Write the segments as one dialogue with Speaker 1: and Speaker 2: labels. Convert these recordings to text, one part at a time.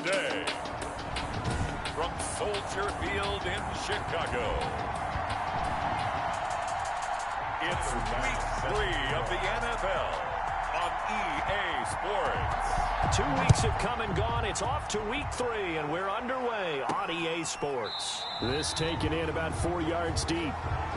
Speaker 1: the day. From Soldier Field in Chicago, it's Week 3 of the NFL on EA Sports.
Speaker 2: 2 weeks have come and gone. It's off to Week 3, and we're underway on EA Sports.
Speaker 3: This taken in about 4 yards deep.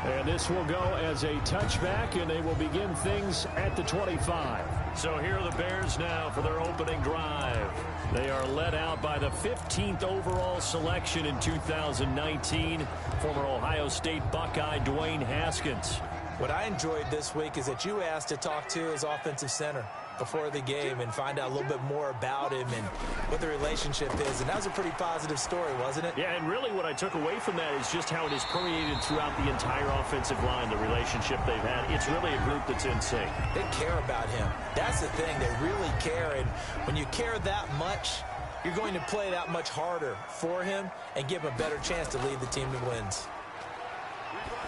Speaker 3: And this will go as a touchback, and they will begin things at the 25.
Speaker 2: So here are the Bears now for their opening drive. They are led out by the 15th overall selection in 2019, former Ohio State Buckeye Dwayne Haskins.
Speaker 4: What I enjoyed this week is that you asked to talk to his offensive center before the game and find out a little bit more about him and what the relationship is. And that was a pretty positive story, wasn't it?
Speaker 2: Yeah, and really what I took away from that is just how it is permeated throughout the entire offensive line, the relationship they've had. It's really a group that's in sync.
Speaker 4: They care about him. That's the thing. They really care. And when you care that much, you're going to play that much harder for him and give him a better chance to lead the team to wins.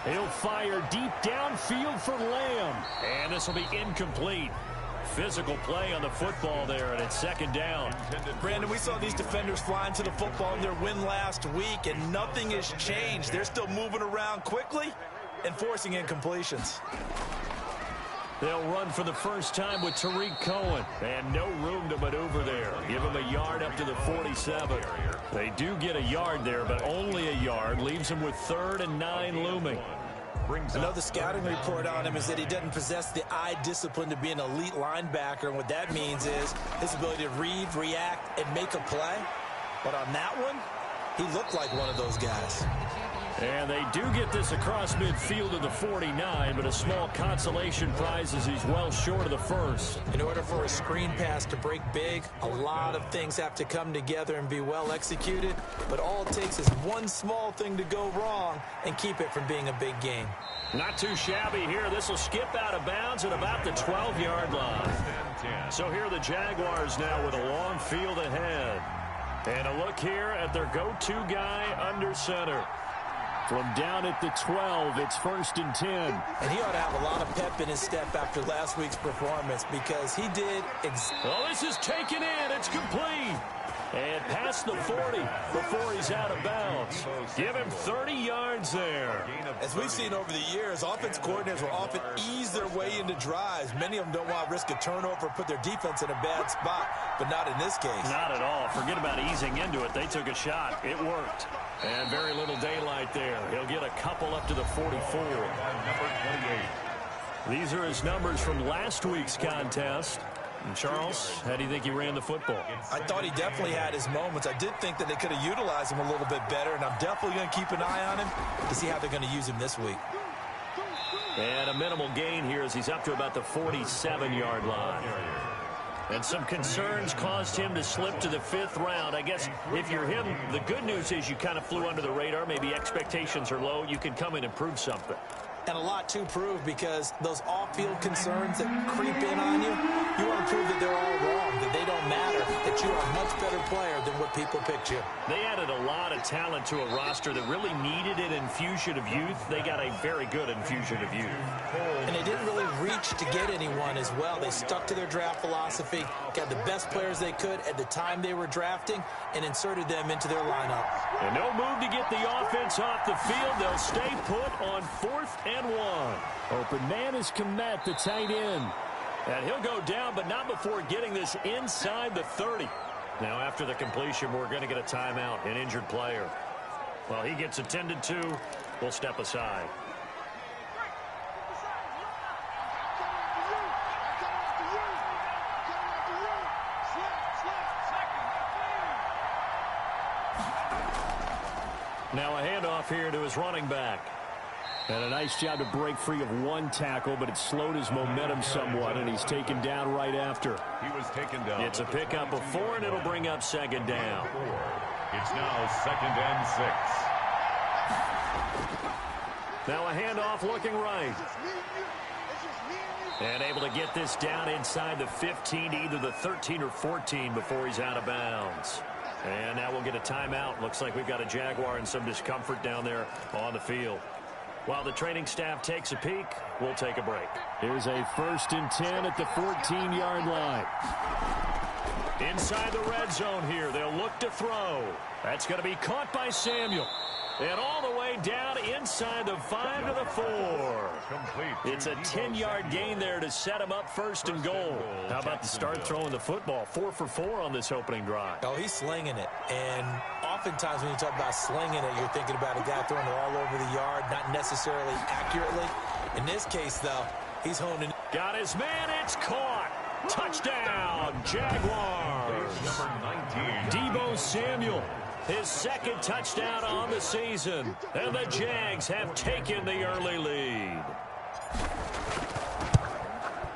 Speaker 3: He'll fire deep downfield for Lamb.
Speaker 2: And this will be incomplete. Physical play on the football there, and it's second down.
Speaker 4: Brandon, we saw these defenders flying to the football in their win last week, and nothing has changed. They're still moving around quickly and forcing incompletions.
Speaker 2: They'll run for the first time with Tariq Cohen, and no room to maneuver there. Give him a yard up to the 47. They do get a yard there, but only a yard. Leaves them with 3rd and 9 looming.
Speaker 4: I know the scouting report on him is that he doesn't possess the eye discipline to be an elite linebacker, and what that means is his ability to read, react, and make a play. But on that one, he looked like one of those guys.
Speaker 2: And they do get this across midfield to the 49, but a small consolation prize as he's well short of the first.
Speaker 4: In order for a screen pass to break big, a lot of things have to come together and be well executed, but all it takes is one small thing to go wrong and keep it from being a big game.
Speaker 2: Not too shabby here. This will skip out of bounds at about the 12-yard line. So here are the Jaguars now with a long field ahead. And a look here at their go-to guy under center.
Speaker 3: From down at the 12, it's 1st and 10.
Speaker 4: And he ought to have a lot of pep in his step after last week's performance because he did
Speaker 2: well, this is taken in. It's complete. And past the 40 before he's out of bounds. Give him 30 yards there.
Speaker 4: As we've seen over the years, offense coordinators will often ease their way into drives. Many of them don't want to risk a turnover or put their defense in a bad spot, but not in this case.
Speaker 2: Not at all. Forget about easing into it. They took a shot. It worked. And very little daylight there. He'll get a couple up to the 44. Number 28. These are his numbers from last week's contest. And Charles, how do you think he ran the football?
Speaker 4: I thought he definitely had his moments. I did think that they could have utilized him a little bit better, and I'm definitely going to keep an eye on him to see how they're going to use him this week.
Speaker 2: And a minimal gain here as he's up to about the 47-yard line. And some concerns caused him to slip to the 5th round. I guess if you're him, the good news is you kind of flew under the radar. Maybe expectations are low. You can come in and prove something.
Speaker 4: And a lot to prove because those off-field concerns that creep in on you, you want to prove that they're all wrong, that they don't matter, that you are a much better player than what people picked you.
Speaker 2: They added a lot of talent to a roster that really needed an infusion of youth. They got a very good infusion of youth.
Speaker 4: And they didn't really reach to get anyone as well. They stuck to their draft philosophy, got the best players they could at the time they were drafting, and inserted them into their lineup.
Speaker 2: And no move to get the offense off the field. They'll stay put on 4th and 1.
Speaker 3: Open man is Komet, the tight end.
Speaker 2: And he'll go down, but not before getting this inside the 30. Now, after the completion, we're going to get a timeout, an injured player. Well, he gets attended to. We'll step aside. Now a handoff here to his running back.
Speaker 3: And a nice job to break free of one tackle, but it slowed his momentum somewhat, and he's taken down right after.
Speaker 1: He was taken down.
Speaker 2: It's a pickup of 4, and it'll bring up 2nd down.
Speaker 1: It's now 2nd and 6.
Speaker 2: Now a handoff looking right. And able to get this down inside the 15 to either the 13 or 14 before he's out of bounds. And now we'll get a timeout. Looks like we've got a Jaguar in some discomfort down there on the field. While the training staff takes a peek, we'll take a break.
Speaker 3: Here's a 1st and 10 at the 14-yard line. Inside the red zone here. They'll look to throw. That's going to be caught by Samuel. And all the way down inside the 5 to the 4. It's a 10-yard gain there to set him up first and goal. How about the start throwing the football? 4 for 4 on this opening drive.
Speaker 4: Oh, he's slinging it. And oftentimes when you talk about slinging it, you're thinking about a guy throwing it all over the yard, not necessarily accurately. In this case, though, he's honing.
Speaker 3: Got his man. It's caught. Touchdown, Jaguars. Deebo Samuel. His second touchdown on the season. And the Jags have taken the early lead.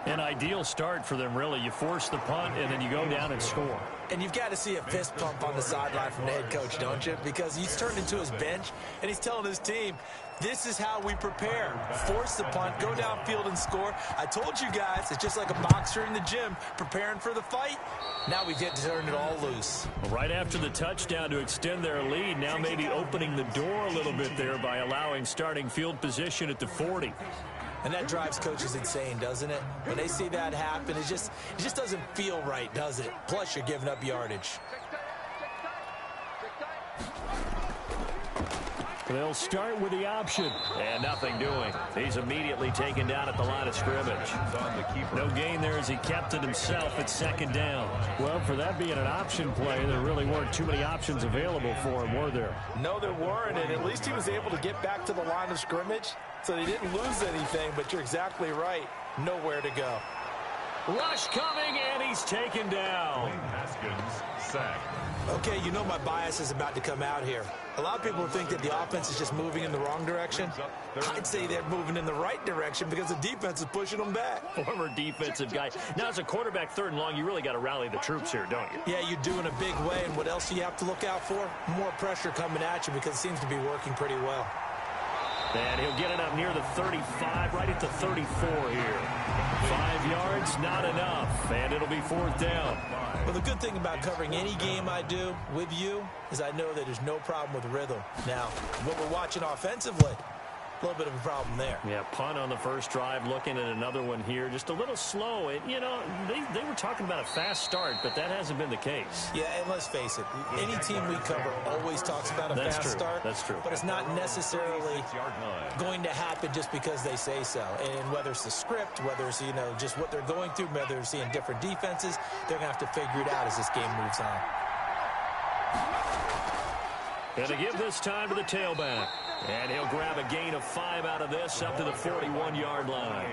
Speaker 3: An ideal start for them, really. You force the punt, and then you go down and score.
Speaker 4: And you've got to see a fist pump on the sideline from the head coach, don't you? Because he's turned into his bench, and he's telling his team, this is how we prepare. Force the punt, go downfield and score. I told you guys, it's just like a boxer in the gym preparing for the fight. Now we get to turn it all loose.
Speaker 3: Right after the touchdown to extend their lead, now maybe opening the door a little bit there by allowing starting field position at the 40.
Speaker 4: And that drives coaches insane, doesn't it? When they see that happen, it just doesn't feel right, does it? Plus, you're giving up yardage.
Speaker 3: They'll start with the option.
Speaker 2: And nothing doing. He's immediately taken down at the line of scrimmage.
Speaker 3: No gain there as he kept it himself at second down. Well, for that being an option play, there really weren't too many options available for him, were there?
Speaker 4: No, there weren't, and at least he was able to get back to the line of scrimmage, so he didn't lose anything, but you're exactly right. Nowhere to go.
Speaker 3: Rush coming, and he's taken down.
Speaker 1: Haskins, sack.
Speaker 4: Okay, you know my bias is about to come out here. A lot of people think that the offense is just moving in the wrong direction. I'd say they're moving in the right direction because the defense is pushing them back.
Speaker 2: Former defensive guy. Now, as a quarterback, 3rd and long, you really got to rally the troops here, don't you?
Speaker 4: Yeah, you do in a big way. And what else do you have to look out for? More pressure coming at you because it seems to be working pretty well.
Speaker 2: And he'll get it up near the 35, right at the 34 here.
Speaker 3: 5 yards, not enough, and it'll be 4th down.
Speaker 4: Well, the good thing about covering any game I do with you is I know that there's no problem with rhythm. Now, what we're watching offensively, a little bit of a problem there.
Speaker 3: Yeah, punt on the first drive, looking at another one here. Just a little slow. You know, they were talking about a fast start, but that hasn't been the case.
Speaker 4: Yeah, and let's face it, any team we cover always talks about a fast start.
Speaker 3: That's true.
Speaker 4: But it's not necessarily going to happen just because they say so. And whether it's the script, whether it's, you know, just what they're going through, whether they're seeing different defenses, they're going to have to figure it out as this game moves on.
Speaker 3: And to give this time to the tailback. And he'll grab a gain of 5 out of this up to the 41-yard line.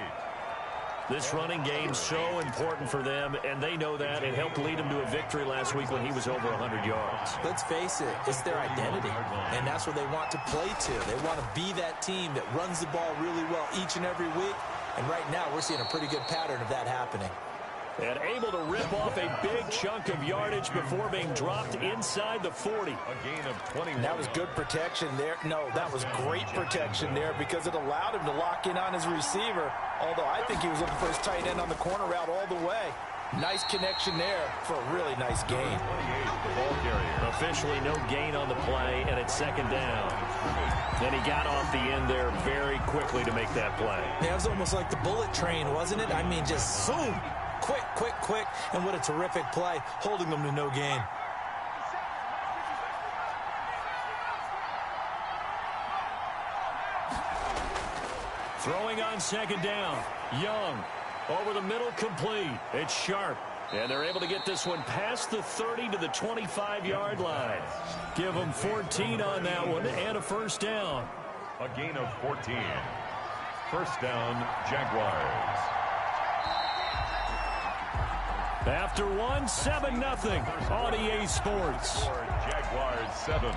Speaker 3: This running game so important for them, and they know that. It helped lead them to a victory last week when he was over 100 yards.
Speaker 4: Let's face it, it's their identity, and that's what they want to play to. They want to be that team that runs the ball really well each and every week, and right now we're seeing a pretty good pattern of that happening.
Speaker 3: And able to rip off a big chunk of yardage before being dropped inside the 40.
Speaker 1: A gain of 21.
Speaker 4: That was good protection there. No, that was great protection there because it allowed him to lock in on his receiver, although I think he was looking for his tight end on the corner route all the way. Nice connection there for a really nice gain.
Speaker 1: 28, the ball carrier.
Speaker 2: Officially no gain on the play, and it's 2nd down. And he got off the end there very quickly to make that play.
Speaker 4: Yeah, it was almost like the bullet train, wasn't it? I mean, just zoom. Quick, quick, quick, and what a terrific play, holding them to no gain.
Speaker 3: Throwing on 2nd down. Young, over the middle, complete. It's Sharp. And they're able to get this one past the 30 to the 25-yard line. Give them 14 on that one and a 1st down.
Speaker 1: A gain of 14. 1st down, Jaguars.
Speaker 3: After 7-0 on EA Sports.
Speaker 1: Jaguars 7,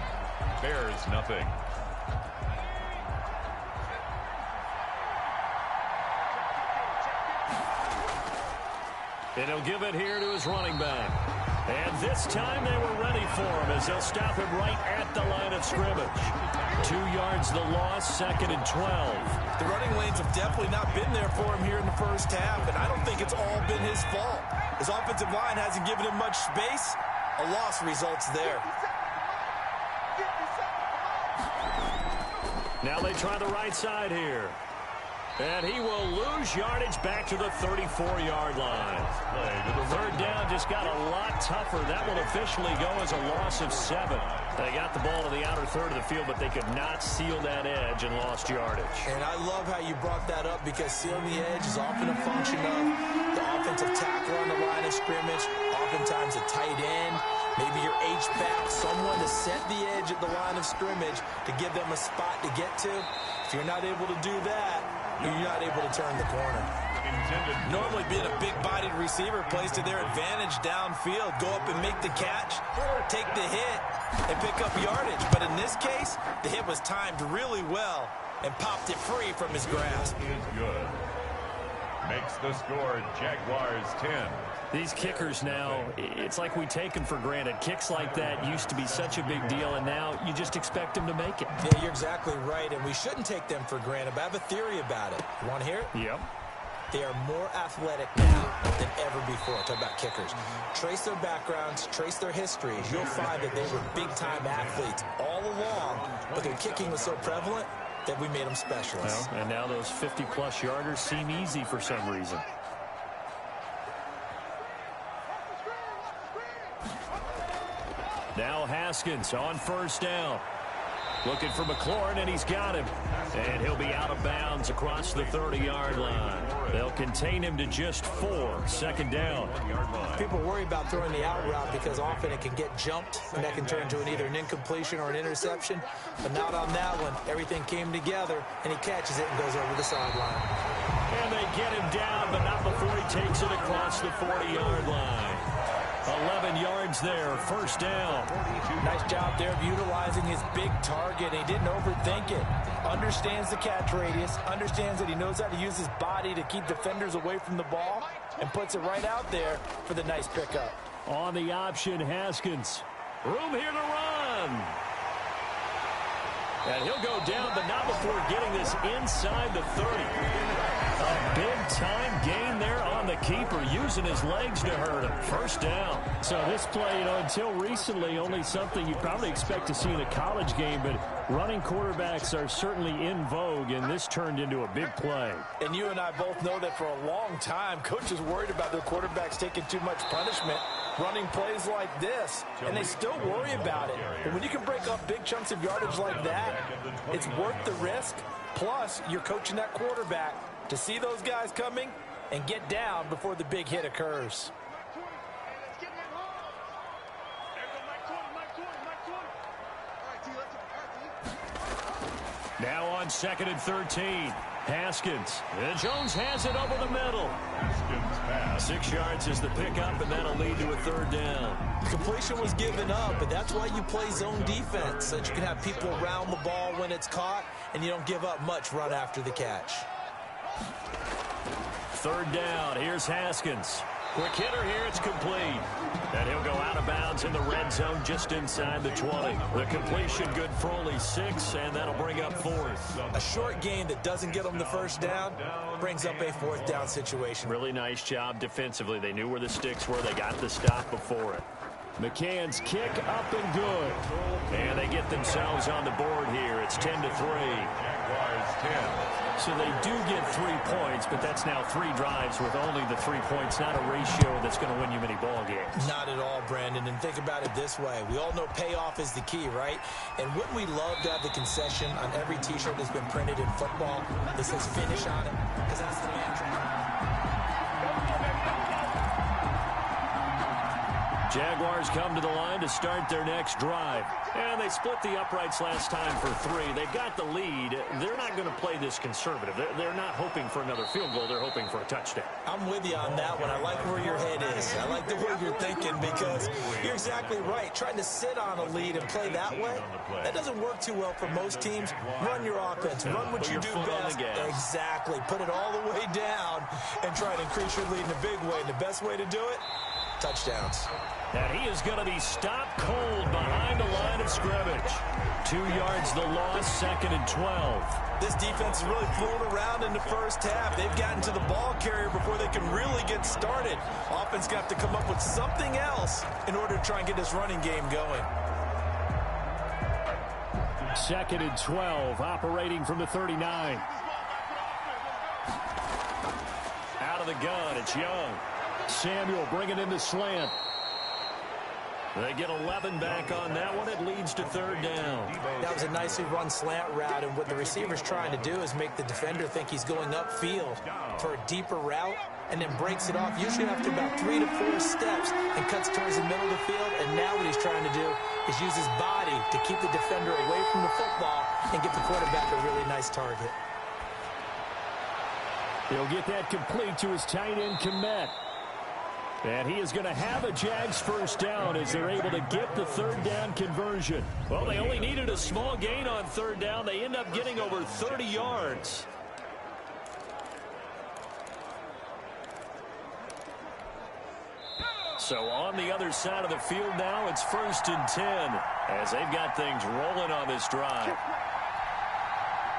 Speaker 1: Bears nothing.
Speaker 3: And he'll give it here to his running back. And this time they were ready for him as they'll stop him right at the line of scrimmage. 2 yards the loss, 2nd and 12.
Speaker 4: The running lanes have definitely not been there for him here in the first half, and I don't think it's all been his fault. His offensive line hasn't given him much space. A loss results there.
Speaker 3: Now they try the right side here.
Speaker 2: And he will lose yardage back to the 34-yard line. Third down just got a lot tougher. That will officially go as a loss of 7. They got the ball to the outer third of the field, but they could not seal that edge and lost yardage.
Speaker 4: And I love how you brought that up, because sealing the edge is often a function of the offensive tackle on the line of scrimmage, oftentimes a tight end, maybe your H-back, someone to set the edge at the line of scrimmage to give them a spot to get to. If you're not able to do that, you're not able to turn the corner. Normally being a big-bodied receiver plays to their advantage downfield. Go up and make the catch, take the hit, and pick up yardage. But in this case, the hit was timed really well and popped it free from his grasp.
Speaker 1: Is good. Makes the score Jaguars 10.
Speaker 2: These kickers now, it's like we take them for granted. Kicks like that used to be such a big deal, and now you just expect them to make it.
Speaker 4: Yeah, you're exactly right, and we shouldn't take them for granted. But I have a theory about it. You want to hear it?
Speaker 2: Yep.
Speaker 4: They are more athletic now than ever before. Talk about kickers. Trace their backgrounds, trace their histories. You'll find that they were big-time athletes all along, but their kicking was so prevalent that we made them specialists.
Speaker 2: Well, and now those 50-plus yarders seem easy for some reason. Now Haskins on first down. Looking for McLaurin, and he's got him. And he'll be out of bounds across the 30-yard line. They'll contain him to just 4. Second down.
Speaker 4: People worry about throwing the out route because often it can get jumped, and that can turn into either an incompletion or an interception. But not on that one. Everything came together, and he catches it and goes over the sideline.
Speaker 2: And they get him down, but not before he takes it across the 40-yard line. 11 yards there, first down.
Speaker 4: Nice job there of utilizing his big target. He didn't overthink it. Understands the catch radius, understands that he knows how to use his body to keep defenders away from the ball, and puts it right out there for the nice pickup.
Speaker 2: On the option, Haskins. Room here to run. And he'll go down, but not before getting this inside the 30. A big-time gain there on the keeper, using his legs to hurt him. First down.
Speaker 3: So this play, until recently, only something you probably expect to see in a college game, but running quarterbacks are certainly in vogue, and this turned into a big play.
Speaker 4: And you and I both know that for a long time, coaches worried about their quarterbacks taking too much punishment running plays like this, and they still worry about it. But when you can break up big chunks of yardage like that, it's worth the risk. Plus, you're coaching that quarterback to see those guys coming and get down before the big hit occurs.
Speaker 2: Now on 2nd and 13. Haskins. And Jones has it over the middle. 6 yards is the pickup, and that'll lead to a third down.
Speaker 4: Completion was given up, but that's why you play zone defense, so that you can have people around the ball when it's caught, and you don't give up much run after the catch.
Speaker 2: Third down. Here's Haskins. Quick hitter here. It's complete. And he'll go out of bounds in the red zone just inside the 20. The completion good for only 6, and that'll bring up 4th.
Speaker 4: A short gain that doesn't get them the first down brings up a 4th down situation.
Speaker 2: Really nice job defensively. They knew where the sticks were. They got the stop before it.
Speaker 3: McCann's kick up and good.
Speaker 2: And they get themselves on the board here. It's 10-3.
Speaker 1: Jaguars 10.
Speaker 3: So they do get 3 points, but that's now 3 drives with only the 3 points, not a ratio that's going to win you many ball games.
Speaker 4: Not at all, Brandon. And think about it this way. We all know payoff is the key, right? And wouldn't we love to have the concession on every T-shirt that's been printed in football that says finish on it? Because that's the mantra.
Speaker 2: Jaguars come to the line to start their next drive. And they split the uprights last time for 3. They've got the lead. They're not going to play this conservative. They're not hoping for another field goal. They're hoping for a touchdown.
Speaker 4: I'm with you on that one. I like where your head is. I like the way you're thinking, because you're exactly right. Trying to sit on a lead and play that way, that doesn't work too well for most teams. Run your offense. Run what you do best. Exactly. Put it all the way down and try to increase your lead in a big way. And the best way to do it, touchdowns.
Speaker 2: And he is going to be stopped cold behind the line of scrimmage. 2 yards the loss, 2nd and 12.
Speaker 4: This defense is really flown around in the first half. They've gotten to the ball carrier before they can really get started. Offense got to come up with something else in order to try and get this running game going.
Speaker 3: 2nd and 12, operating from the 39.
Speaker 2: out of the gun. It's Young.
Speaker 3: Samuel bringing in the slant.
Speaker 2: They get 11 back on that one. It leads to third down.
Speaker 4: That was a nicely run slant route, and what the receiver's trying to do is make the defender think he's going upfield for a deeper route, and then breaks it off, usually after about 3 to 4 steps, and cuts towards the middle of the field. And now what he's trying to do is use his body to keep the defender away from the football and give the quarterback a really nice target.
Speaker 3: He'll get that complete to his tight end, Kmet. And he is going to have a Jags first down as they're able to get the third down conversion.
Speaker 2: Well, they only needed a small gain on third down. They end up getting over 30 yards. So on the other side of the field now, it's 1st and 10 as they've got things rolling on this drive.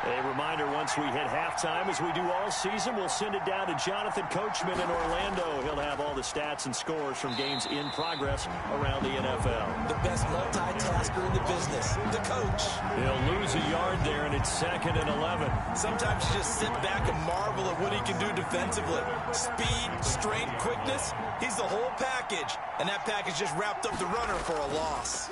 Speaker 2: A reminder, once we hit halftime, as we do all season, we'll send it down to Jonathan Coachman in Orlando. He'll have all the stats and scores from games in progress around the NFL.
Speaker 4: The best multitasker in the business, the coach.
Speaker 2: He'll lose a yard there, and it's 2nd and 11.
Speaker 4: Sometimes you just sit back and marvel at what he can do defensively. Speed, strength, quickness, he's the whole package. And that package just wrapped up the runner for a loss.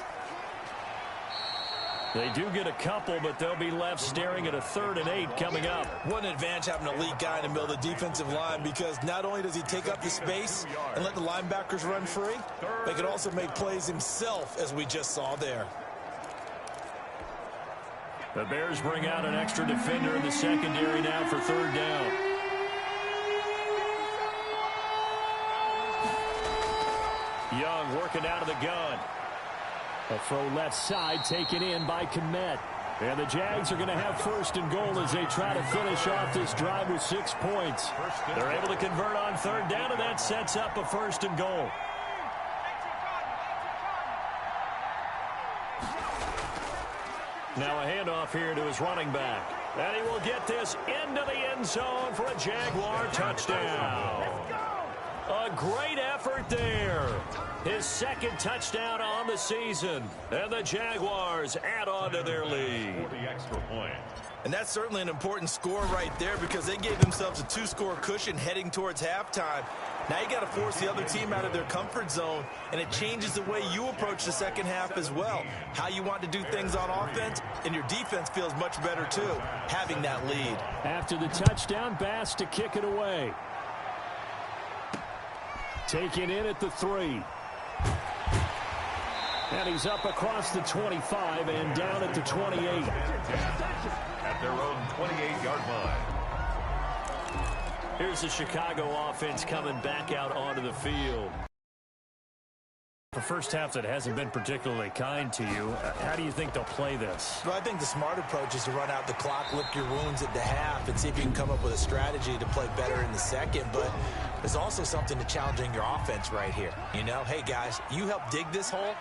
Speaker 2: They do get a couple, but they'll be left staring at a 3rd and 8 coming up.
Speaker 4: What an advantage having an elite guy in the middle of the defensive line, because not only does he take up the space and let the linebackers run free, but he can also make plays himself, as we just saw there.
Speaker 2: The Bears bring out an extra defender in the secondary now for third down. Young working out of the gun.
Speaker 3: A throw left side taken in by Kmet. And the Jags are going to have 1st and goal as they try to finish off this drive with 6 points.
Speaker 2: They're able to convert on third down, and that sets up a 1st and goal. Now a handoff here to his running back. And he will get this into the end zone for a Jaguar touchdown. A great effort there. His 2nd touchdown on the season. And the Jaguars add on to their lead.
Speaker 4: And that's certainly an important score right there, because they gave themselves a 2-score cushion heading towards halftime. Now you got to force the other team out of their comfort zone, and it changes the way you approach the second half as well. How you want to do things on offense, and your defense feels much better too, having that lead.
Speaker 3: After the touchdown, Bass to kick it away. Taken in at the 3. And he's up across the 25 and down at the 28.
Speaker 1: At their own 28-yard line.
Speaker 2: Here's the Chicago offense coming back out onto the field.
Speaker 3: The first half that hasn't been particularly kind to you. How do you think they'll play this?
Speaker 4: Well, I think the smart approach is to run out the clock, lick your wounds at the half, and see if you can come up with a strategy to play better in the second. But there's also something to challenging your offense right here. You know, hey, guys, you help dig this hole.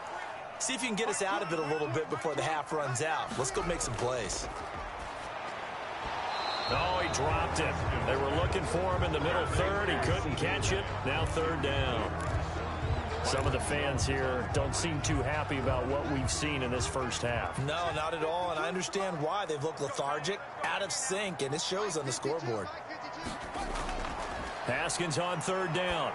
Speaker 4: See if you can get us out of it a little bit before the half runs out. Let's go make some plays.
Speaker 2: Oh, he dropped it. They were looking for him in the middle third. He couldn't catch it. Now third down.
Speaker 3: Some of the fans here don't seem too happy about what we've seen in this first half.
Speaker 4: No, not at all, and I understand why. They've looked lethargic, out of sync, and it shows on the scoreboard.
Speaker 2: Haskins on third down.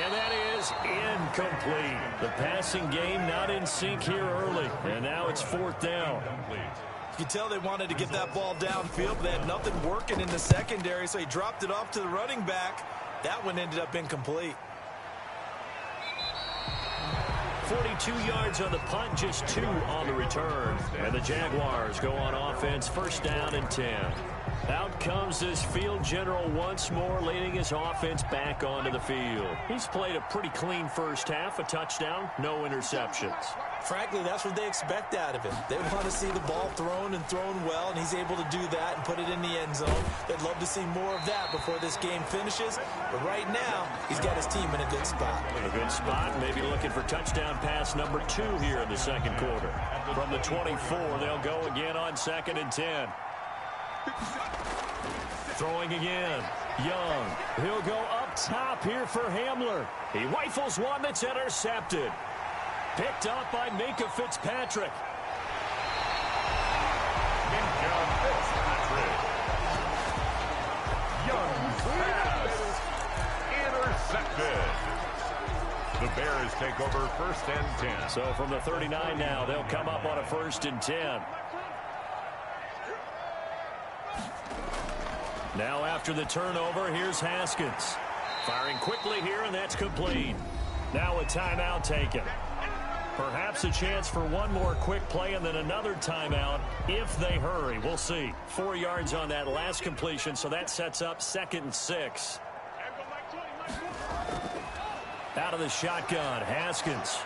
Speaker 2: And that is incomplete. The passing game not in sync here early. And now it's 4th down.
Speaker 4: You can tell they wanted to get that ball downfield, but they had nothing working in the secondary, so he dropped it off to the running back. That one ended up incomplete.
Speaker 2: 42 yards on the punt, just 2 on the return. And the Jaguars go on offense, 1st down and 10. Out comes this field general once more, leading his offense back onto the field. He's played a pretty clean first half, a touchdown, no interceptions.
Speaker 4: Frankly, that's what they expect out of him. They want to see the ball thrown and thrown well, and he's able to do that and put it in the end zone. They'd love to see more of that before this game finishes. But right now, he's got his team in a good spot.
Speaker 2: A good spot, maybe looking for touchdown pass number 2 here in the second quarter. From the 24, they'll go again on 2nd and 10. Throwing again. Young. He'll go up top here for Hamler. He rifles one that's intercepted. Picked up by Minka Fitzpatrick.
Speaker 1: Young's pass Jaguars take over 1st and 10.
Speaker 2: So from the 39 now, they'll come up on a 1st and 10. Now after the turnover, here's Haskins. Firing quickly here, and that's complete. Now a timeout taken. Perhaps a chance for one more quick play and then another timeout if they hurry. We'll see. 4 yards on that last completion, so that sets up 2nd and 6. Out of the shotgun, Haskins.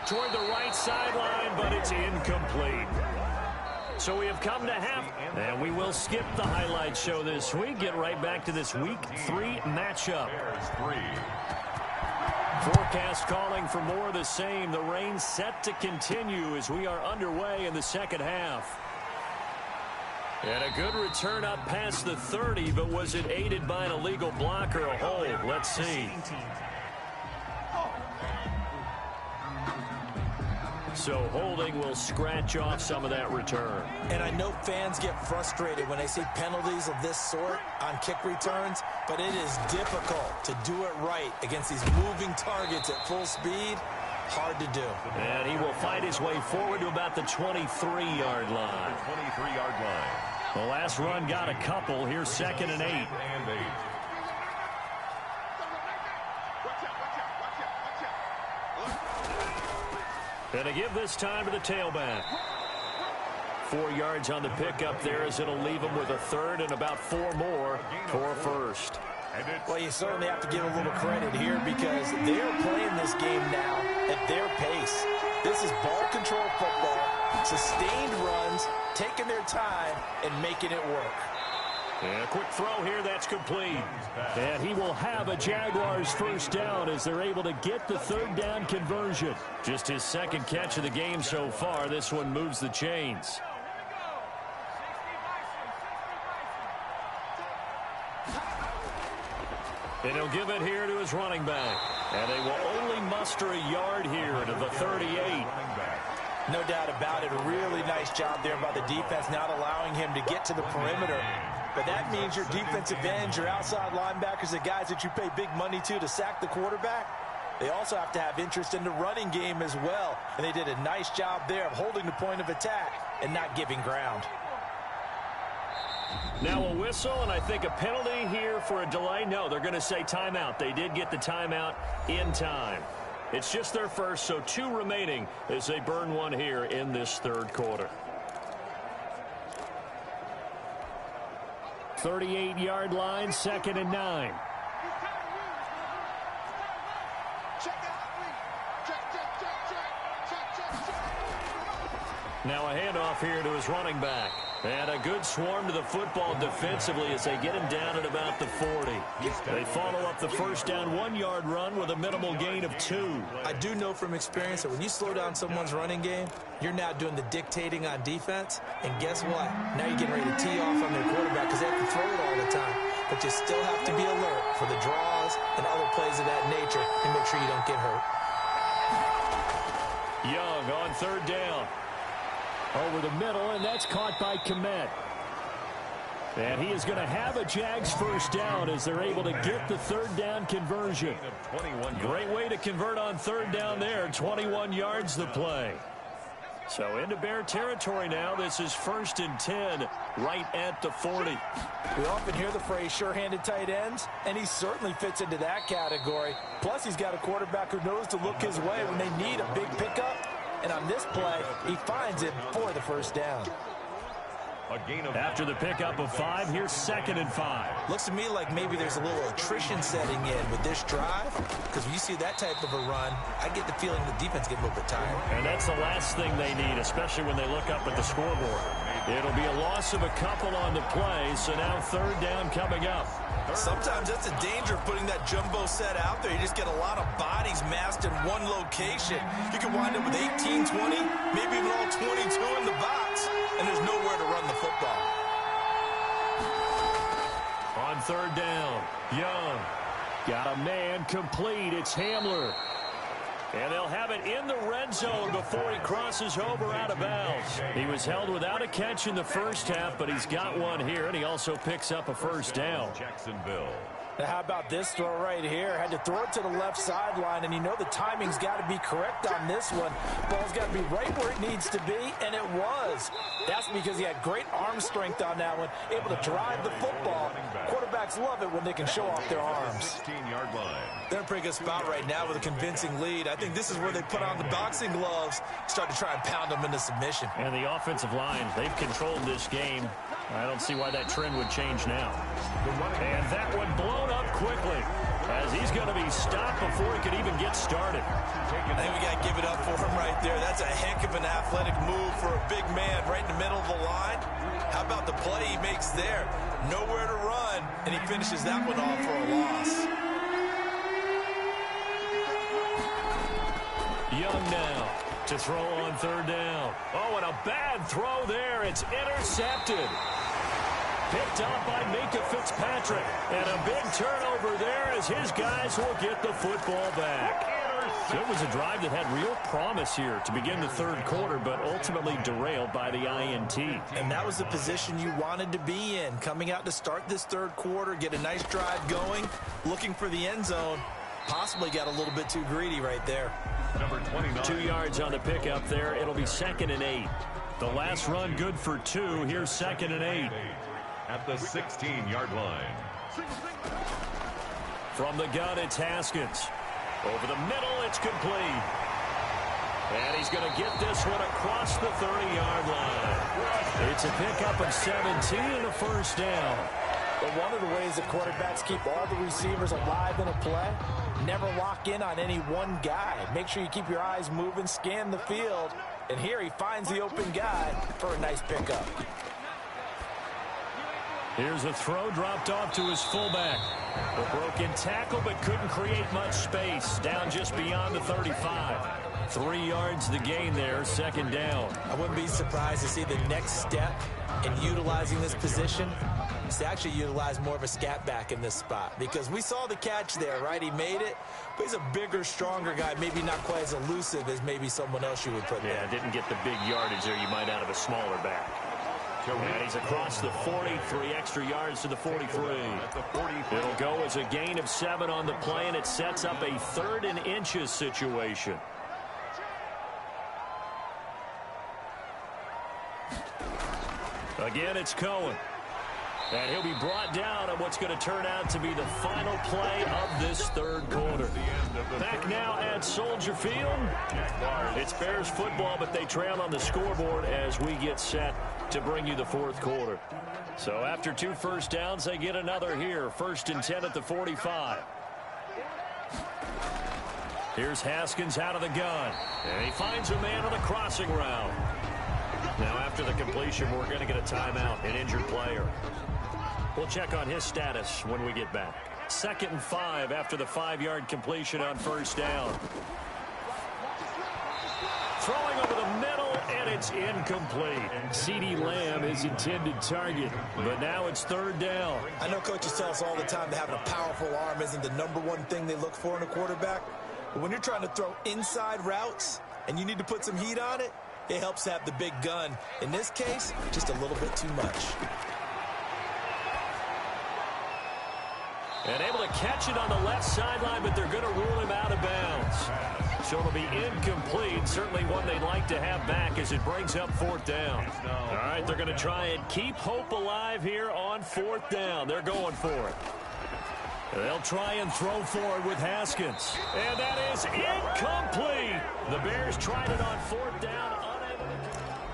Speaker 2: Toward the right sideline, but it's incomplete. So we have come to half, and we will skip the highlight show this week. Get right back to this Week 3 matchup. Forecast calling for more of the same. The rain set to continue as we are underway in the second half. And a good return up past the 30, but was it aided by an illegal block or a hold? Let's see. So holding will scratch off some of that return.
Speaker 4: And I know fans get frustrated when they see penalties of this sort on kick returns, but it is difficult to do it right against these moving targets at full speed. Hard to do.
Speaker 2: And he will fight his way forward to about the 23-yard line.
Speaker 1: 23-yard line.
Speaker 2: The last run got a couple. Here's 2nd and 8. And to give this time to the tailback. 4 yards on the pickup there as it'll leave him with a 3rd and about 4 more for a 1st.
Speaker 4: Well, you certainly have to give a little credit here because they're playing this game now at their pace. This is ball control football, sustained runs, taking their time, and making it work.
Speaker 2: And a quick throw here, that's complete. And he will have a Jaguars 1st down as they're able to get the 3rd down conversion. Just his 2nd catch of the game so far. This one moves the chains. And he'll give it here to his running back. And they will only muster a yard here to the 38.
Speaker 4: No doubt about it. A really nice job there by the defense, not allowing him to get to the perimeter. But that means your defensive ends, your outside linebackers, the guys that you pay big money to sack the quarterback, they also have to have interest in the running game as well. And they did a nice job there of holding the point of attack and not giving ground.
Speaker 2: Now a whistle, and I think a penalty here for a delay. No, they're going to say timeout. They did get the timeout in time. It's just their first, so 2 remaining as they burn one here in this 3rd quarter. 38-yard line, 2nd and 9. Now a handoff here to his running back. And a good swarm to the football defensively as they get him down at about the 40. They follow up the 1st down 1-yard run with a minimal gain of 2.
Speaker 4: I do know from experience that when you slow down someone's running game, you're now doing the dictating on defense. And guess what? Now you're getting ready to tee off on their quarterback because they have to throw it all the time. But you still have to be alert for the draws and other plays of that nature and make sure you don't get hurt.
Speaker 2: Young on 3rd down. Over the middle, and that's caught by Komet. And he is going to have a Jags 1st down as they're able to get the 3rd down conversion. Great way to convert on 3rd down there. 21 yards the play. So into Bear territory now. This is 1st and 10 right at the 40.
Speaker 4: We often hear the phrase sure-handed tight ends, and he certainly fits into that category. Plus, he's got a quarterback who knows to look his way when they need a big pickup. And on this play, he finds it for the 1st down.
Speaker 2: After the pickup of 5, here's 2nd and 5.
Speaker 4: Looks to me like maybe there's a little attrition setting in with this drive. Because when you see that type of a run, I get the feeling the defense get a little bit tired.
Speaker 2: And that's the last thing they need, especially when they look up at the scoreboard. It'll be a loss of a couple on the play, so now 3rd down coming up.
Speaker 4: Sometimes that's the danger of putting that jumbo set out there. You just get a lot of bodies massed in one location. You can wind up with 18, 20, maybe even all 22 in the box, and there's nowhere to run the football.
Speaker 2: On 3rd down, Young got a man complete. It's Hamler. And they'll have it in the red zone before he crosses over out of bounds. He was held without a catch in the first half, but he's got one here, and he also picks up a first down.
Speaker 1: Jacksonville.
Speaker 4: Now, how about this throw right here? Had to throw it to the left sideline, and you know the timing's got to be correct on this one. Ball's got to be right where it needs to be, and it was. That's because he had great arm strength on that one, able to drive the football. Quarterbacks love it when they can show off their arms.
Speaker 1: 16-yard line.
Speaker 4: They're in a pretty good spot right now with a convincing lead. I think this is where they put on the boxing gloves, start to try and pound them into submission.
Speaker 2: And the offensive line, they've controlled this game. I don't see why that trend would change now. And that one blown up quickly as he's going to be stopped before he could even get started.
Speaker 4: I think we got to give it up for him right there. That's a heck of an athletic move for a big man right in the middle of the line. How about the play he makes there? Nowhere to run, and he finishes that one off for a loss.
Speaker 2: Young now to throw on third down. Oh, and a bad throw there. It's intercepted. Picked up by Minka Fitzpatrick. And a big turnover there as his guys will get the football back. So it was a drive that had real promise here to begin the third quarter, but ultimately derailed by the INT.
Speaker 4: And that was the position you wanted to be in. Coming out to start this third quarter, get a nice drive going, looking for the end zone. Possibly got a little bit too greedy right there.
Speaker 1: Number 29.
Speaker 2: 2 yards on the pickup there. It'll be 2nd and 8. The last run good for 2. Here's 2nd and 8.
Speaker 1: At the 16-yard line.
Speaker 2: From the gun, it's Haskins. Over the middle, it's complete. And he's going to get this one across the 30-yard line. It's a pickup of 17 and a first down.
Speaker 4: But one of the ways that quarterbacks keep all the receivers alive in a play, never lock in on any one guy. Make sure you keep your eyes moving, scan the field. And here he finds the open guy for a nice pickup.
Speaker 2: Here's a throw dropped off to his fullback. A broken tackle, but couldn't create much space. Down just beyond the 35. 3 yards the gain there, 2nd down.
Speaker 4: I wouldn't be surprised to see the next step in utilizing this position is to actually utilize more of a scat back in this spot. Because we saw the catch there, right? He made it, but he's a bigger, stronger guy, maybe not quite as elusive as maybe someone else you would put there.
Speaker 2: Yeah, didn't get the big yardage there you might out of a smaller back. And he's across the 40, 3 extra yards to the 43. It'll go as a gain of 7 on the play, and it sets up a 3rd and inches situation. Again, it's Cohen. And he'll be brought down on what's going to turn out to be the final play of this third quarter. Back now at Soldier Field. It's Bears football, but they trail on the scoreboard as we get set to bring you the fourth quarter. So after 2 first downs, they get another here. 1st and 10 at the 45. Here's Haskins out of the gun. And he finds a man on the crossing route. Now after the completion, we're going to get a timeout, an injured player. We'll check on his status when we get back. 2nd and 5 after the 5-yard completion on 1st down. Throwing over the middle, and it's incomplete. CeeDee Lamb is intended target, but now it's 3rd down.
Speaker 4: I know coaches tell us all the time that having a powerful arm isn't the #1 thing they look for in a quarterback. But when you're trying to throw inside routes and you need to put some heat on it, it helps have the big gun. In this case, just a little bit too much.
Speaker 2: And able to catch it on the left sideline, but they're going to rule him out of bounds. So it'll be incomplete. Certainly one they'd like to have back as it brings up 4th down. All right, they're going to try and keep hope alive here on 4th down. They're going for it. They'll try and throw forward with Haskins. And that is incomplete. The Bears tried it on 4th down.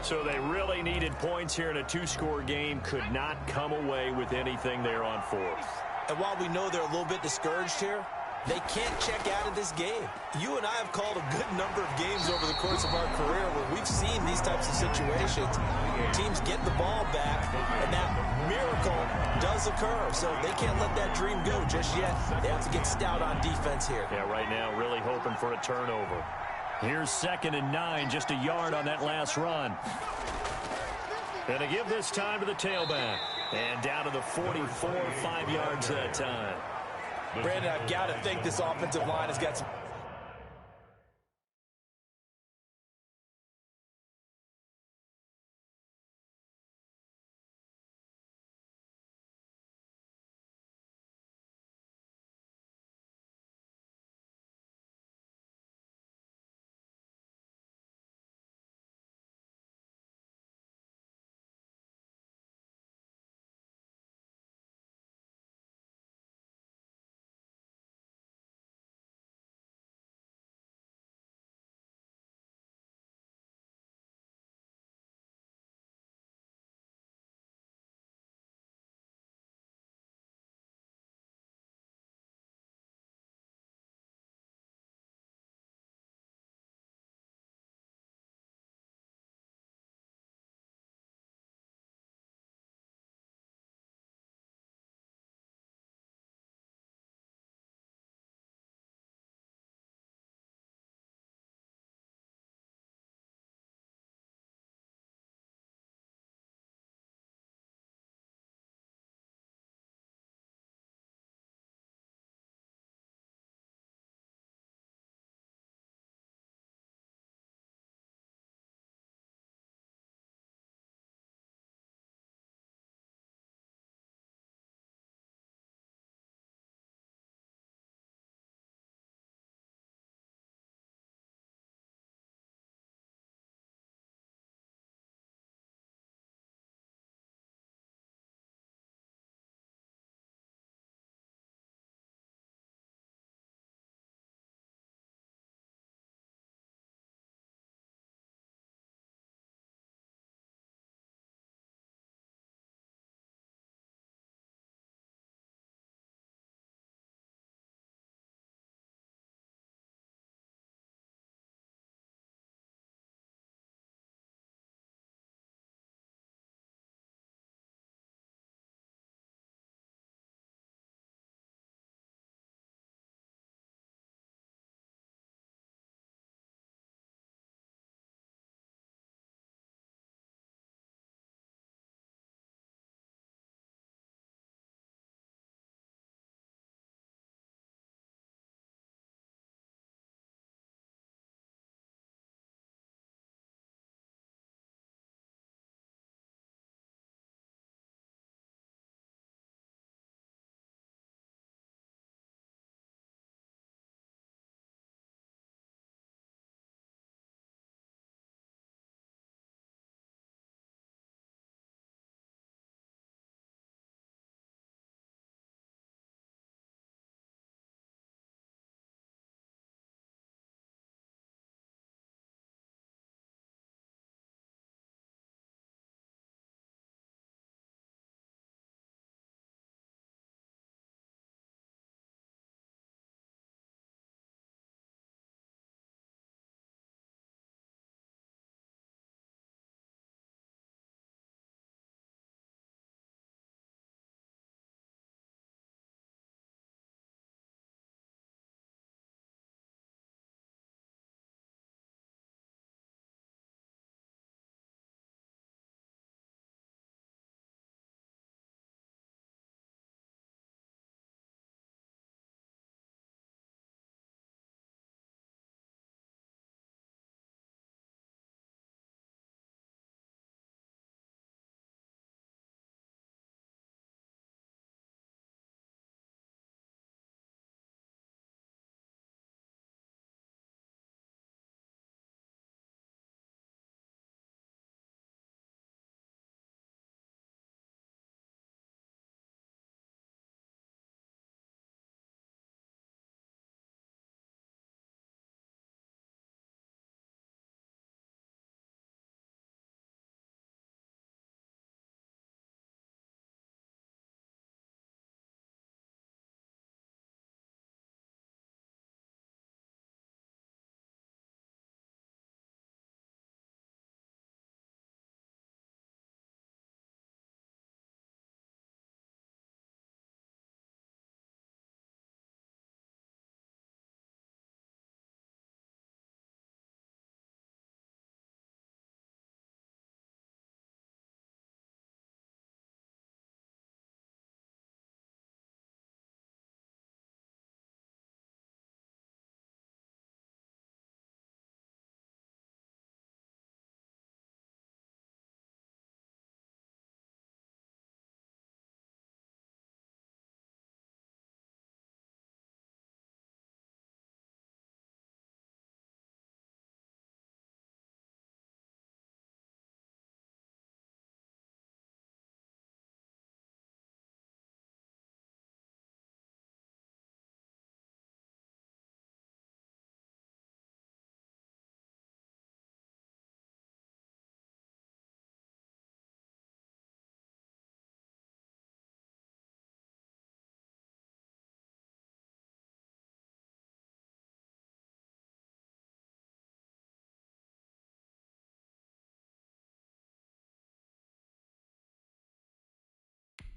Speaker 2: So they really needed points here in a 2-score game. Could not come away with anything there on 4th.
Speaker 4: And while we know they're a little bit discouraged here, they can't check out of this game. You and I have called a good number of games over the course of our career where we've seen these types of situations. Teams get the ball back, and that miracle does occur. So they can't let that dream go just yet. They have to get stout on defense here.
Speaker 2: Yeah, right now really hoping for a turnover. Here's 2nd and 9, just a yard on that last run. And to give this time to the tailback. And down to the 44, 5 yards that time.
Speaker 4: Brandon, I've got to think this offensive line has got some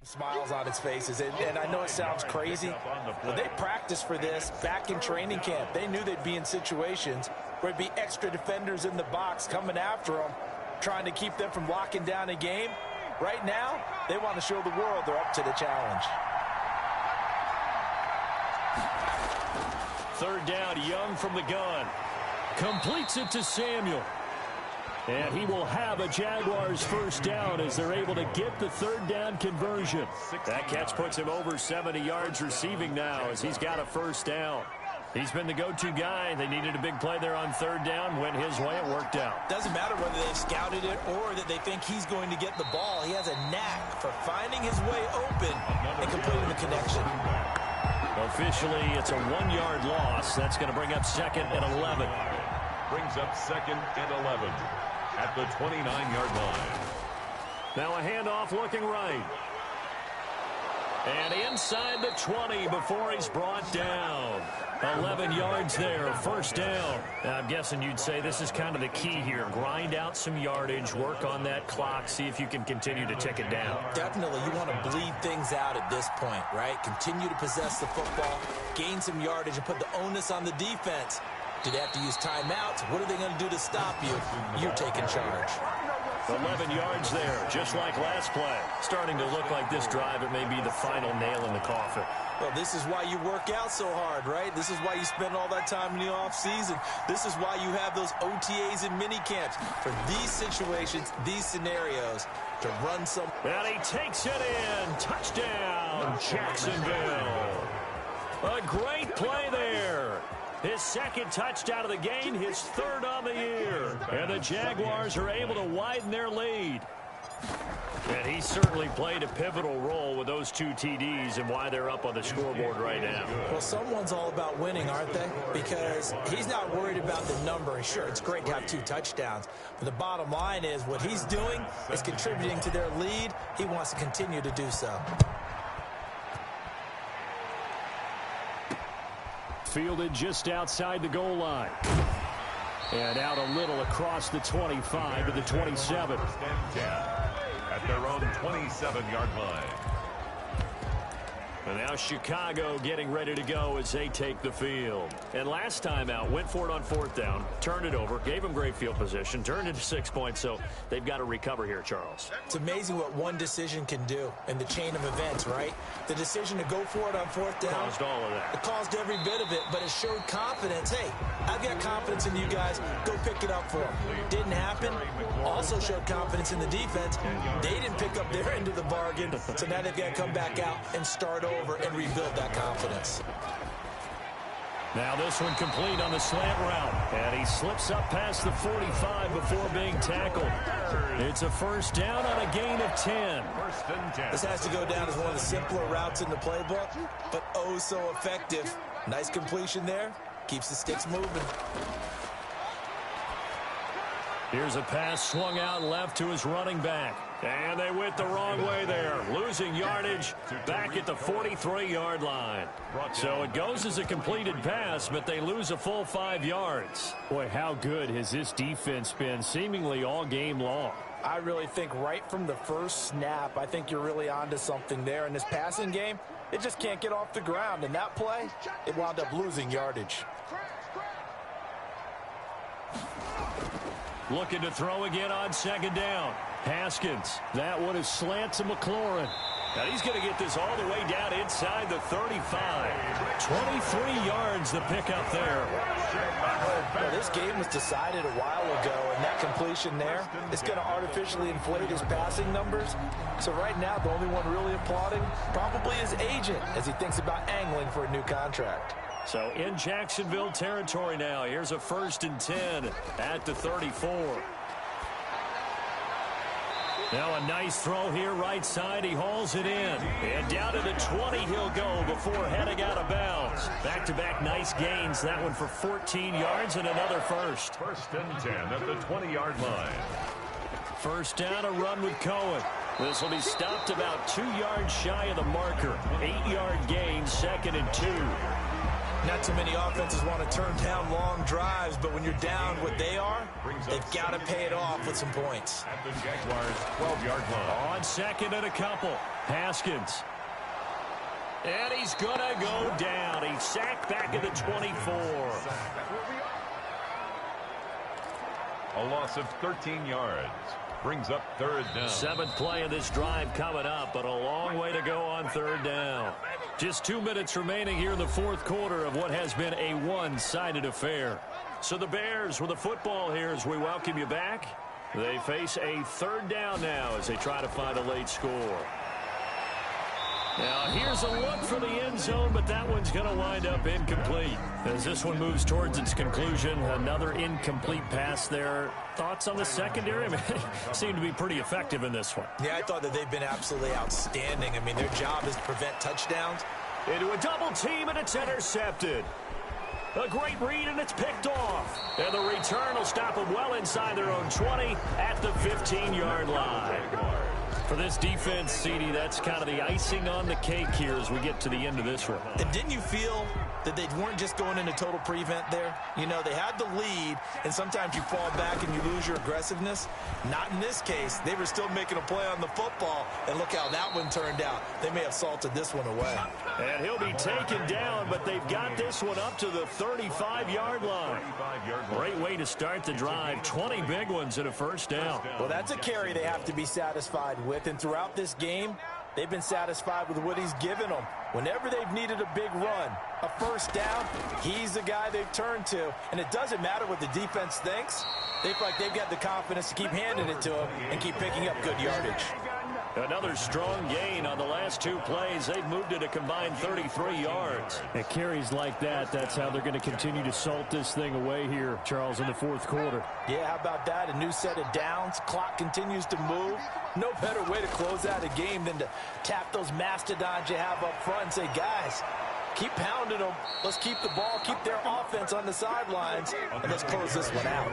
Speaker 4: Smiles on his faces, and I know it sounds crazy, but they practiced for this back in training camp. They knew they'd be in situations where there'd be extra defenders in the box coming after them, trying to keep them from locking down a game. Right now, they want to show the world they're up to the challenge.
Speaker 2: Third down, Young from the gun. Completes it to Samuel. And he will have a Jaguars first down as they're able to get the third down conversion. That catch puts him over 70 yards receiving now as he's got a first down. He's been the go-to guy. They needed a big play there on third down. Went his way. It worked out.
Speaker 4: Doesn't matter whether they've scouted it or that they think he's going to get the ball. He has a knack for finding his way open and completing the connection.
Speaker 2: Officially, it's a 1-yard loss. That's going to bring up second and 11.
Speaker 1: Brings up second and 11 at the 29-yard line.
Speaker 2: Now a handoff looking right. And inside the 20 before he's brought down. 11 yards there, first down. Now, I'm guessing you'd say this is kind of the key here. Grind out some yardage, work on that clock, see if you can continue to tick it down.
Speaker 4: Definitely, you want to bleed things out at this point, right? Continue to possess the football, gain some yardage, and put the onus on the defense. Do they have to use timeouts? What are they going to do to stop you? You're taking charge.
Speaker 2: 11 yards there, just like last play. Starting to look like this drive, it may be the final nail in the coffin.
Speaker 4: Well, this is why you work out so hard, right? This is why you spend all that time in the offseason. This is why you have those OTAs and mini camps for these situations, these scenarios, to run some.
Speaker 2: And he takes it in. Touchdown, Jacksonville. A great play there. His second touchdown of the game, his third on the year. And the Jaguars are able to widen their lead. And he certainly played a pivotal role with those 2 TDs and why they're up on the scoreboard right now.
Speaker 4: Well, someone's all about winning, aren't they? Because he's not worried about the number. Sure, it's great to have 2 touchdowns. But the bottom line is what he's doing is contributing to their lead. He wants to continue to do so.
Speaker 3: Fielded just outside the goal line. And out a little across the 25 to the 27.
Speaker 1: At their own 27-yard line.
Speaker 2: And now Chicago getting ready to go as they take the field. And last time out, went for it on fourth down, turned it over, gave them great field position, turned it to 6 points, so they've got to recover here, Charles.
Speaker 4: It's amazing what one decision can do in the chain of events, right? The decision to go for it on fourth down.
Speaker 2: Caused all of that.
Speaker 4: It caused every bit of it, but it showed confidence. Hey, I've got confidence in you guys. Go pick it up for them. Didn't happen. Also showed confidence in the defense. They didn't pick up their end of the bargain, so now they've got to come back out and start over and rebuild that confidence.
Speaker 3: Now this one complete on the slant route. And he slips up past the 45 before being tackled. It's a first down on a gain of 10.
Speaker 1: First and 10.
Speaker 4: This has to go down as one of the simpler routes in the playbook, but oh so effective. Nice completion there. Keeps the sticks moving.
Speaker 2: Here's a pass swung out left to his running back. And they went the wrong way there. Losing yardage back at the 43-yard line. So it goes as a completed pass, but they lose a full 5 yards.
Speaker 3: Boy, how good has this defense been seemingly all game long?
Speaker 4: I really think right from the first snap, I think you're really onto something there. In this passing game, it just can't get off the ground. And that play, it wound up losing yardage.
Speaker 2: Looking to throw again on second down.
Speaker 3: Haskins. That one is slant to McLaurin.
Speaker 2: Now he's going to get this all the way down inside the 35. 23 yards the pickup there.
Speaker 4: Well, this game was decided a while ago, and that completion there is going to artificially inflate his passing numbers. So right now, the only one really applauding probably his agent as he thinks about angling for a new contract.
Speaker 2: So in Jacksonville territory now. Here's a first and 10 at the 34. Now a nice throw here right side. He hauls it in. And down to the 20 he'll go before heading out of bounds. Back-to-back nice gains. That one for 14 yards and another first.
Speaker 1: First and 10 at the 20-yard line.
Speaker 2: First down, a run with Cohen. This will be stopped about 2 yards shy of the marker. 8-yard gain, second and 2.
Speaker 4: Not too many offenses want to turn down long drives, but when you're down what they are, they've got to pay it off with some points.
Speaker 1: At the Jaguars' 12-yard line.
Speaker 3: On second and a couple, Haskins. And he's going to go down. He's sacked back at the 24.
Speaker 1: A loss of 13 yards. Brings up third down.
Speaker 3: 7th play of this drive coming up, but a long way to go on third down. Just 2 minutes remaining here in the fourth quarter of what has been a one-sided affair. So the Bears with the football here as we welcome you back. They face a third down now as they try to find a late score. Now here's a look for the end zone, but that one's going to wind up incomplete. As this one moves towards its conclusion, another incomplete pass there. Thoughts on the secondary? I mean, they seem to be pretty effective in this one.
Speaker 4: Yeah, I thought that they've been absolutely outstanding. I mean, their job is to prevent touchdowns.
Speaker 3: Into a double team, and it's intercepted. A great read, and it's picked off. And the return will stop them well inside their own 20 at the 15-yard line. For this defense, CD, that's kind of the icing on the cake here as we get to the end of this one.
Speaker 4: And didn't you feel that they weren't just going into total prevent there? You know, they had the lead, and sometimes you fall back and you lose your aggressiveness. Not in this case. They were still making a play on the football, and look how that one turned out. They may have salted this one away.
Speaker 3: And he'll be taken down, but they've got this one up to the 35-yard line. Great way to start the drive. 20 big ones and a first down.
Speaker 4: Well, that's a carry they have to be satisfied with, and throughout this game, they've been satisfied with what he's given them. Whenever they've needed a big run, a first down, he's the guy they've turned to. And it doesn't matter what the defense thinks. They feel like they've got the confidence to keep handing it to him and keep picking up good yardage.
Speaker 3: Another strong gain on the last 2 plays. They've moved it a combined 33 yards. It carries like that. That's how they're going to continue to salt this thing away here, Charles, in the fourth quarter.
Speaker 4: Yeah, how about that? A new set of downs. Clock continues to move. No better way to close out a game than to tap those mastodons you have up front and say, guys, keep pounding them. Let's keep the ball, keep their offense on the sidelines, and let's close this one out.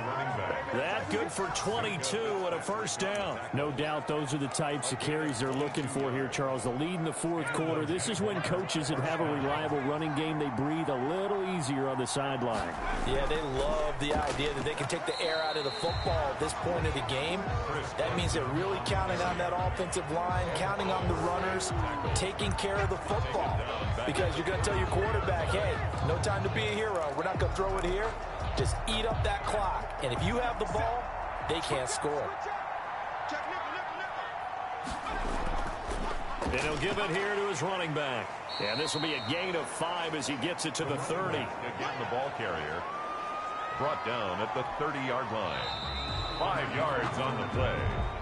Speaker 3: That good for 22 and a first down. No doubt those are the types of carries they're looking for here, Charles. The lead in the fourth quarter. This is when coaches that have a reliable running game, they breathe a little easier on the sideline.
Speaker 4: Yeah, they love the idea that they can take the air out of the football at this point of the game. That means they're really counting on that offensive line, counting on the runners, taking care of the football. Because you're going to tell your quarterback, hey, no time to be a hero. We're not going to throw it here. Just eat up that clock. And if you have the ball, they can't score.
Speaker 3: And he'll give it here to his running back. And this will be a gain of 5 as he gets it to the 30.
Speaker 1: Again, the ball carrier brought down at the 30-yard line. 5 yards on the play.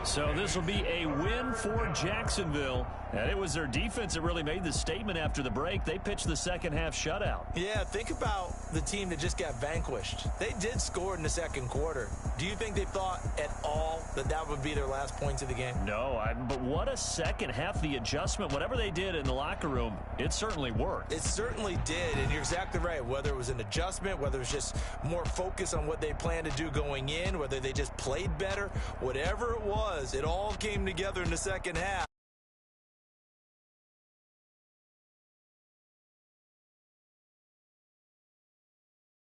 Speaker 3: So this will be a win for Jacksonville. And it was their defense that really made the statement after the break. They pitched the second half shutout.
Speaker 4: Yeah, think about the team that just got vanquished. They did score in the second quarter. Do you think they thought at all that that would be their last points of the game?
Speaker 3: No, but what a second half. The adjustment, whatever they did in the locker room, it certainly worked.
Speaker 4: It certainly did, and you're exactly right. Whether it was an adjustment, whether it was just more focus on what they planned to do going in, whether they just played better, whatever it was, it all came together in the second half.